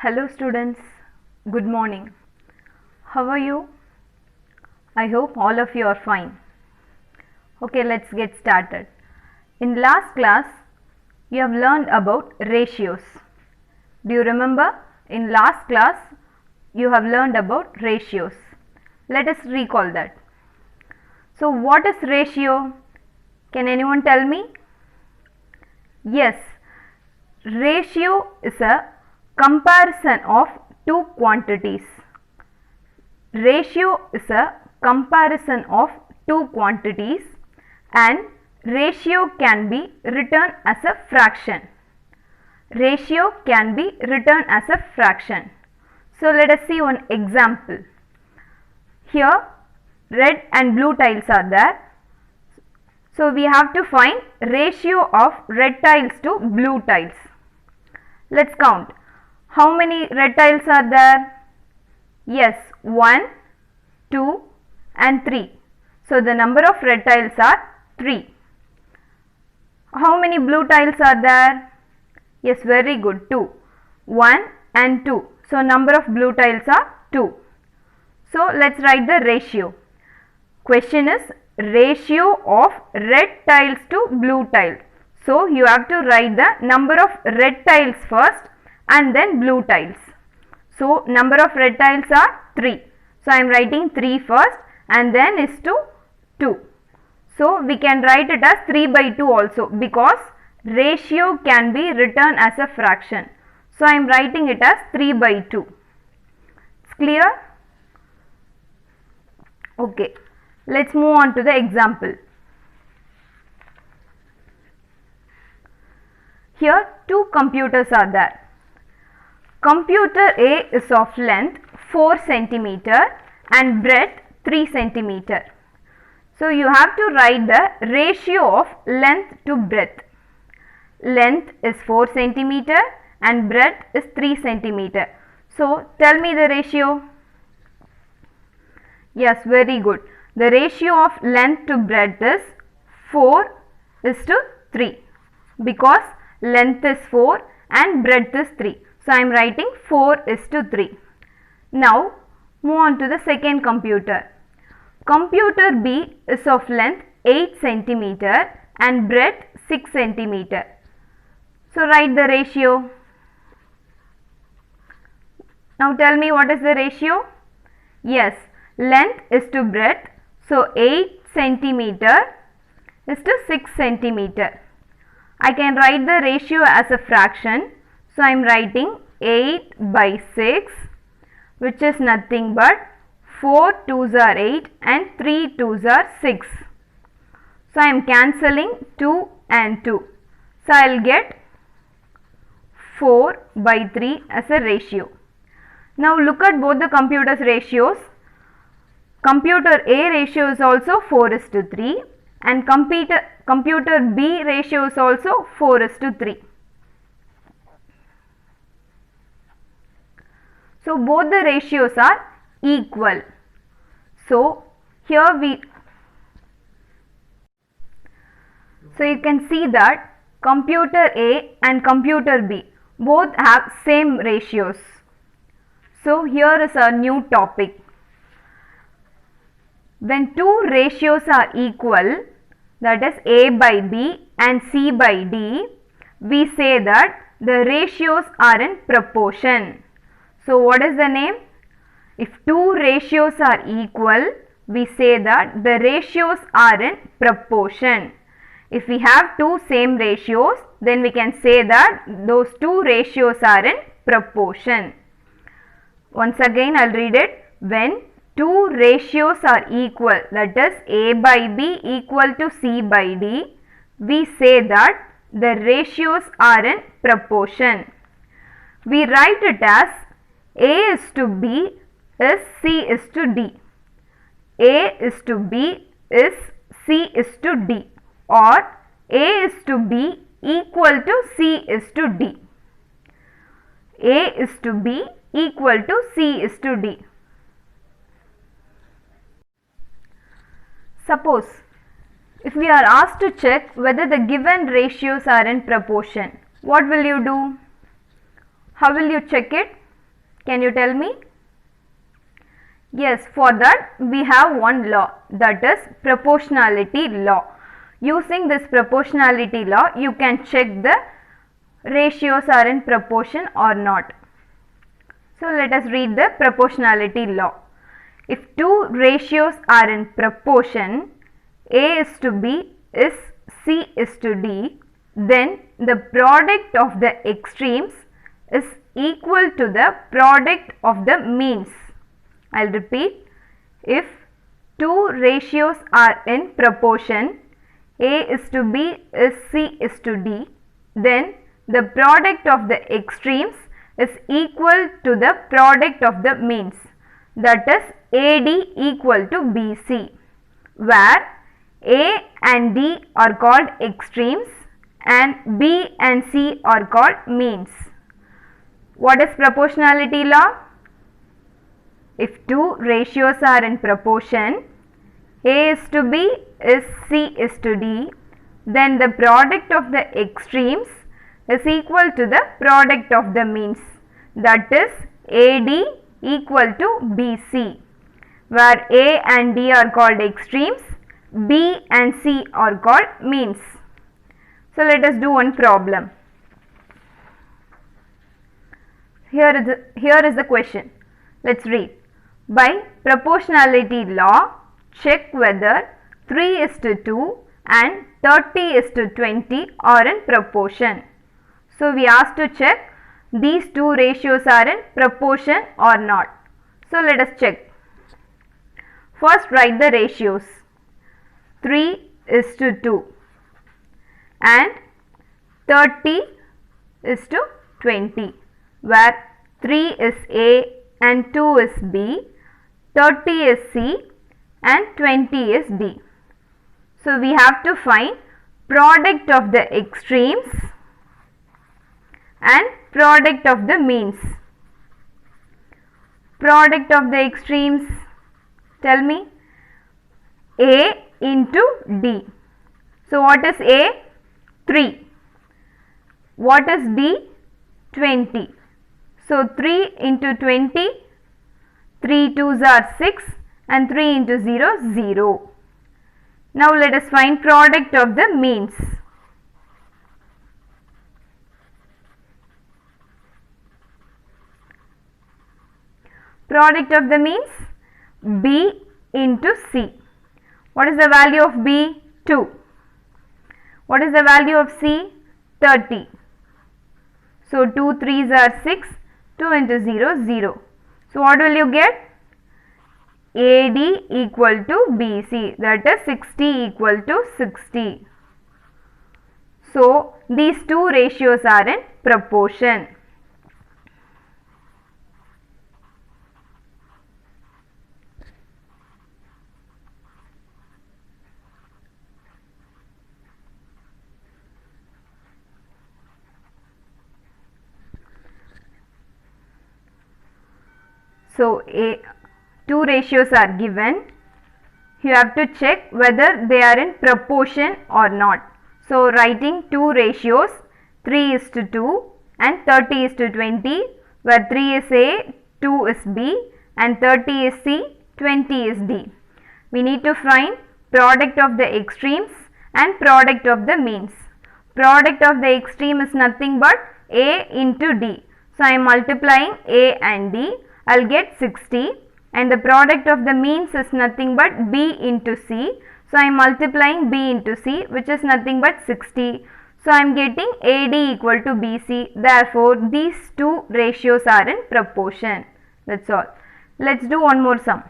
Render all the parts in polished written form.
Hello students, good morning. How are you? I hope all of you are fine. Okay, let's get started. In last class, you have learned about ratios. Do you remember? In last class, you have learned about ratios. Let us recall that. So, what is ratio? Can anyone tell me? Yes, ratio is a comparison of two quantities. Ratio is a comparison of two quantities and ratio can be written as a fraction. Ratio can be written as a fraction. So let us see one example. Here red and blue tiles are there. So we have to find ratio of red tiles to blue tiles. Let's count. How many red tiles are there? Yes, 1, 2 and 3. So the number of red tiles are 3. How many blue tiles are there? Yes, very good, 2. 1 and 2. So number of blue tiles are 2. So let's write the ratio. Question is ratio of red tiles to blue tiles. So you have to write the number of red tiles first and then blue tiles. So number of red tiles are 3. So I am writing 3 first and then is to 2. So we can write it as 3 by 2 also because ratio can be written as a fraction. So I am writing it as 3 by 2. It's clear? Okay. Let's move on to the example. Here two computers are there. Computer A is of length 4 cm and breadth 3 cm. So you have to write the ratio of length to breadth. Length is 4 cm and breadth is 3 cm. So tell me the ratio. Yes, very good. The ratio of length to breadth is 4 is to 3 because length is 4 and breadth is 3. So I am writing 4 is to 3. Now move on to the second computer. Computer B is of length 8 cm and breadth 6 cm. So write the ratio. Now tell me what is the ratio? Yes, length is to breadth. So 8 cm is to 6 cm. I can write the ratio as a fraction. So I am writing 8 by 6 which is nothing but 4 2s are 8 and 3 2s are 6. So I am cancelling 2 and 2. So I will get 4 by 3 as a ratio. Now look at both the computers' ratios. Computer A ratio is also 4 is to 3 and computer B ratio is also 4 is to 3. So both the ratios are equal. So here you can see that computer A and computer B both have same ratios. So here is a new topic. When two ratios are equal, that is A by B and C by D, we say that the ratios are in proportion. So what is the name? If two ratios are equal, we say that the ratios are in proportion. If we have two same ratios, then we can say that those two ratios are in proportion. Once again I will read it. When two ratios are equal, that is A by B equal to C by D, we say that the ratios are in proportion. We write it as A is to B is C is to D. A is to B is C is to D, or A is to B equal to C is to D. A is to B equal to C is to D. Suppose if we are asked to check whether the given ratios are in proportion, what will you do? How will you check it? Can you tell me? Yes, for that we have one law, that is proportionality law. Using this proportionality law, you can check the ratios are in proportion or not. So let us read the proportionality law. If two ratios are in proportion, A is to B is C is to D, then the product of the extremes is equal to the product of the means. I will repeat. If two ratios are in proportion, A is to B is C is to D, then the product of the extremes is equal to the product of the means, that is AD equal to BC, where A and D are called extremes and B and C are called means. What is proportionality law? If two ratios are in proportion, A is to B is C is to D, then the product of the extremes is equal to the product of the means, that is AD equal to BC, where A and D are called extremes, B and C are called means. So let us do one problem. Here is the question. Let's read. By proportionality law, check whether 3:2 and 30:20 are in proportion. So we asked to check these two ratios are in proportion or not. So let us check. First write the ratios. 3:2 and 30:20, where 3 is A and 2 is B, 30 is C and 20 is D. So we have to find product of the extremes and product of the means. Product of the extremes, tell me. A into D. So what is A? 3. What is D? 20. So 3 into 20, 3 2s are 6 and 3 into 0, 0. Now let us find product of the means. Product of the means, B into C. What is the value of B? 2. What is the value of C? 30. So 2 3s are 6, 2 into 0, 0. So what will you get? AD equal to BC, that is 60 equal to 60. So these two ratios are in proportion. So two ratios are given. You have to check whether they are in proportion or not. So writing two ratios, 3:2 and 30:20, where 3 is A, 2 is B and 30 is C, 20 is D. We need to find product of the extremes and product of the means. Product of the extreme is nothing but A into D. So I am multiplying A and D. I will get 60, and the product of the means is nothing but B into C. So I am multiplying B into C, which is nothing but 60. So I am getting AD equal to BC. Therefore, these two ratios are in proportion. That's all. Let's do one more sum.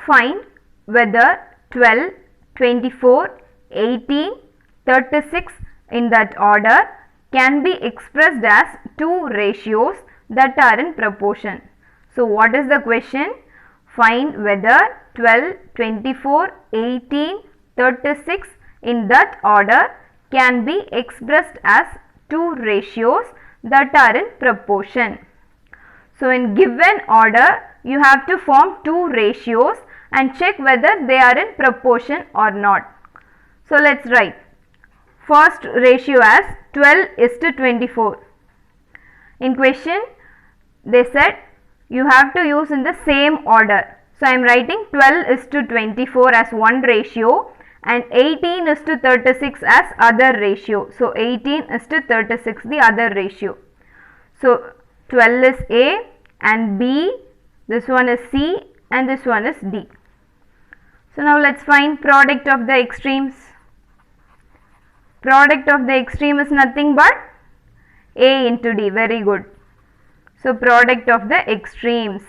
Find whether 12, 24, 18, 36 in that order can be expressed as two ratios that are in proportion. So what is the question? Find whether 12, 24, 18, 36 in that order can be expressed as two ratios that are in proportion. So in given order, you have to form two ratios and check whether they are in proportion or not. So let's write. first ratio as 12:24. In question they said you have to use in the same order. So I am writing 12:24 as one ratio and 18:36 as other ratio. So 18:36 the other ratio. So 12 is A and B, this one is C and this one is D. So now let's find product of the extremes. Product of the extreme is nothing but A into D. Very good. So product of the extremes,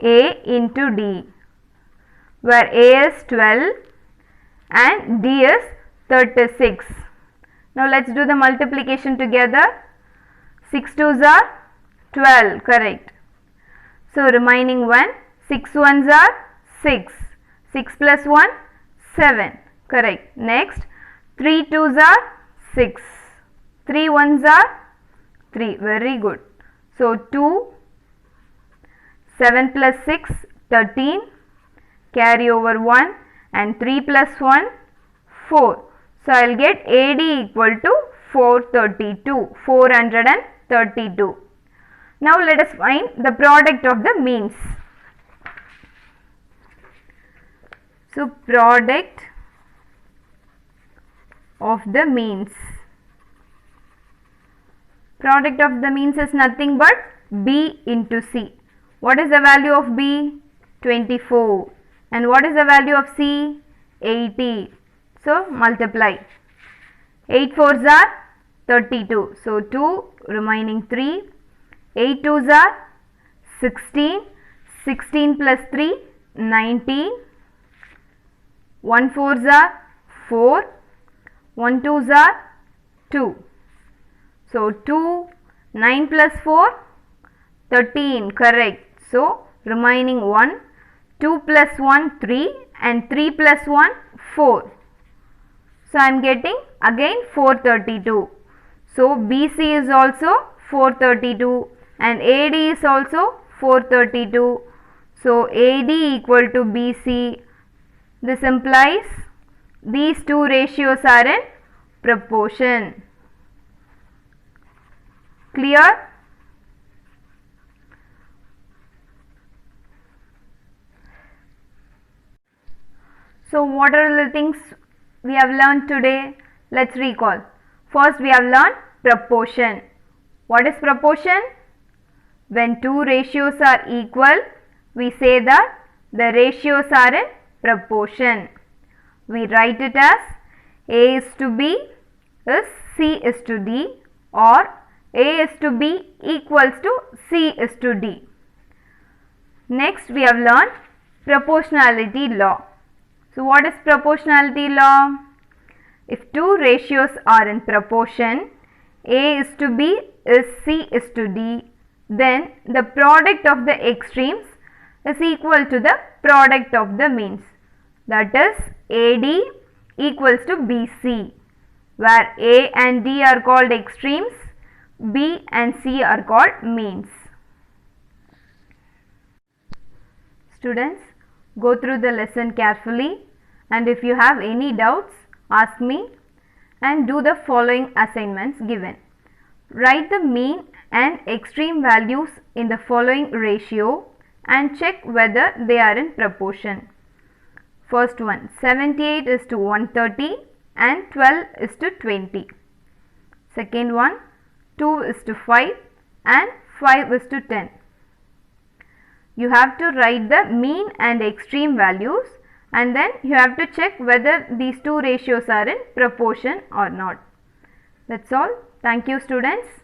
A into D, where A is 12 and D is 36. Now let's do the multiplication together. 6 2s are 12, correct. So remaining 1, 6 1s are 6, 6 plus 1, 7, correct. Next 3 2s are 6, 3 1s are 3, very good. So 2, 7 plus 6, 13, carry over 1 and 3 plus 1, 4. So I will get AD equal to 432, 432. Now let us find the product of the means. So product of the means. Product of the means is nothing but B into C. What is the value of B? 24. And what is the value of C? 80. So multiply. 8 4s are 32. So 2 remaining 3. 8 2s are 16. 16 plus 3 19. 1 4s are 4. 1 2s are 2. So 2, 9 plus 4, 13, correct. So remaining 1, 2 plus 1, 3 and 3 plus 1, 4. So I am getting again 432. So BC is also 432 and AD is also 432. So AD equal to BC. This implies these two ratios are in proportion. Clear? So what are the things we have learned today? Let's recall. First we have learned proportion. What is proportion? When two ratios are equal, we say that the ratios are in proportion. We write it as A is to B is C is to D, or A is to B equals to C is to D. Next we have learned proportionality law. So what is proportionality law? If two ratios are in proportion, A is to B is C is to D, then the product of the extremes is equal to the product of the means. That is AD equals to BC, where A and D are called extremes, B and C are called means. Students, go through the lesson carefully, and if you have any doubts, ask me, and do the following assignments given. Write the mean and extreme values in the following ratio and check whether they are in proportion. First one, 78 is to 130 and 12 is to 20. Second one, 2 is to 5 and 5 is to 10. You have to write the mean and extreme values, and then you have to check whether these two ratios are in proportion or not. That's all. Thank you, students.